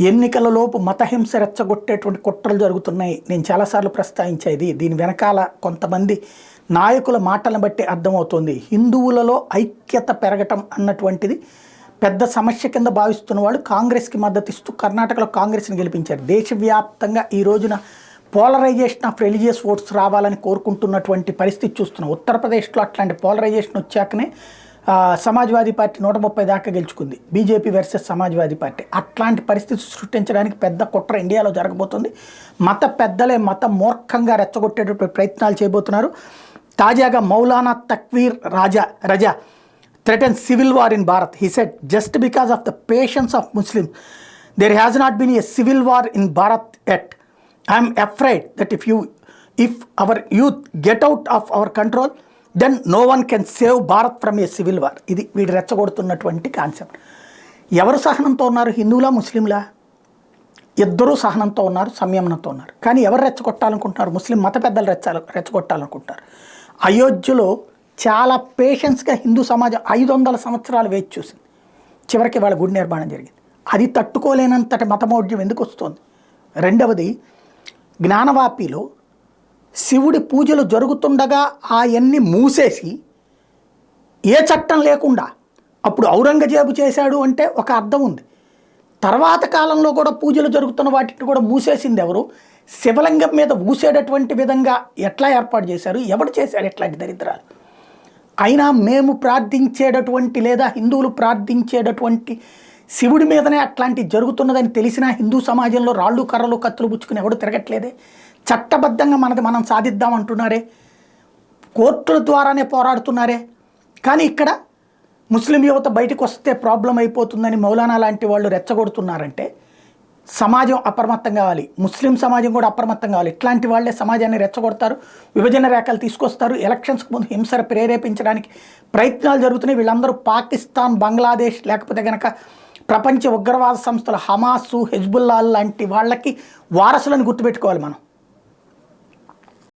ఎన్నికలలోపు మతహింస రెచ్చగొట్టేటువంటి కుట్రలు జరుగుతున్నాయి. నేను చాలాసార్లు ప్రస్తావించేది దీని వెనకాల కొంతమంది నాయకుల మాటలను బట్టి అర్థమవుతుంది. హిందువులలో ఐక్యత పెరగటం అన్నటువంటిది పెద్ద సమస్య కింద భావిస్తున్న వాళ్ళు కాంగ్రెస్కి మద్దతు ఇస్తూ కర్ణాటకలో కాంగ్రెస్ని గెలిపించారు. దేశవ్యాప్తంగా ఈ రోజున పోలరైజేషన్ ఆఫ్ రిలీజియస్ ఓట్స్ రావాలని కోరుకుంటున్నటువంటి పరిస్థితి చూస్తున్నాం. ఉత్తరప్రదేశ్లో అట్లాంటి పోలరైజేషన్ వచ్చాకనే సమాజ్వాదీ పార్టీ 130 దాకా గెలుచుకుంది. BJP versus Samajwadi party. అట్లాంటి పరిస్థితి సృష్టించడానికి పెద్ద కుట్ర ఇండియాలో జరగబోతుంది. మత పెద్దలే మత మూర్ఖంగా రెచ్చగొట్టేటటువంటి ప్రయత్నాలు చేయబోతున్నారు. తాజాగా మౌలానా తక్వీర్ రజా threatens civil war in Bharat. He said, just because of the patience of Muslims, there has not been a civil war in Bharat yet. I am afraid that if our youth get out of our control, then no one can save Bharat from a civil war. ఇది వీడు రెచ్చగొడుతున్నటువంటి concept. ఎవరు సహనంతో ఉన్నారు? హిందువులా ముస్లింలా? ఇద్దరూ సహనంతో ఉన్నారు, సంయమనంతో ఉన్నారు. కానీ ఎవరు రెచ్చగొట్టాలనుకుంటున్నారు? ముస్లిం మత పెద్దలు రెచ్చగొట్టాలనుకుంటున్నారు. అయోధ్యలో చాలా పేషెన్స్గా హిందూ సమాజం 500 సంవత్సరాలు వేచి చూసింది. చివరికి వాళ్ళ గుడి నిర్మాణం జరిగింది. అది తట్టుకోలేనంతటి మతమౌఢ్యం ఎందుకు వస్తుంది? రెండవది, జ్ఞానవాపిలో శివుడి పూజలు జరుగుతుండగా అవన్నీ మూసేసి ఏ చట్టం లేకుండా అప్పుడు ఔరంగజేబు చేశాడు అంటే ఒక అర్థం ఉంది. తర్వాత కాలంలో కూడా పూజలు జరుగుతున్న వాటిని కూడా మూసేసింది ఎవరు? శివలింగం మీద ఊసేటటువంటి విధంగా ఎట్లా ఏర్పాటు చేశారు? ఎవడు చేశాడు ఇట్లాంటి దరిద్రాలు? అయినా మేము ప్రార్థించేటటువంటి లేదా హిందువులు ప్రార్థించేటటువంటి శివుడి మీదనే అట్లాంటి జరుగుతున్నదని తెలిసినా హిందూ సమాజంలో రాళ్ళు కర్రలు కత్తులు పుచ్చుకుని ఎవడు తిరగట్లేదే. చట్టబద్ధంగా మనది మనం సాధిద్దామంటున్నారే, కోర్టుల ద్వారానే పోరాడుతున్నారే. కానీ ఇక్కడ ముస్లిం యువత బయటకు వస్తే ప్రాబ్లం అయిపోతుందని మౌలానా లాంటి వాళ్ళు రెచ్చగొడుతున్నారంటే సమాజం అప్రమత్తం కావాలి, ముస్లిం సమాజం కూడా అప్రమత్తం కావాలి. ఇట్లాంటి వాళ్ళే సమాజాన్ని రెచ్చగొడతారు, విభజన రేఖలు తీసుకొస్తారు, ఎలక్షన్స్కి ముందు హింసను ప్రేరేపించడానికి ప్రయత్నాలు జరుగుతున్నాయి. వీళ్ళందరూ పాకిస్తాన్, బంగ్లాదేశ్ లేకపోతే కనుక ప్రపంచ ఉగ్రవాద సంస్థలు హమాసు, హెజ్బుల్లా లాంటి వాళ్ళకి వారసులను గుర్తుపెట్టుకోవాలి మనం.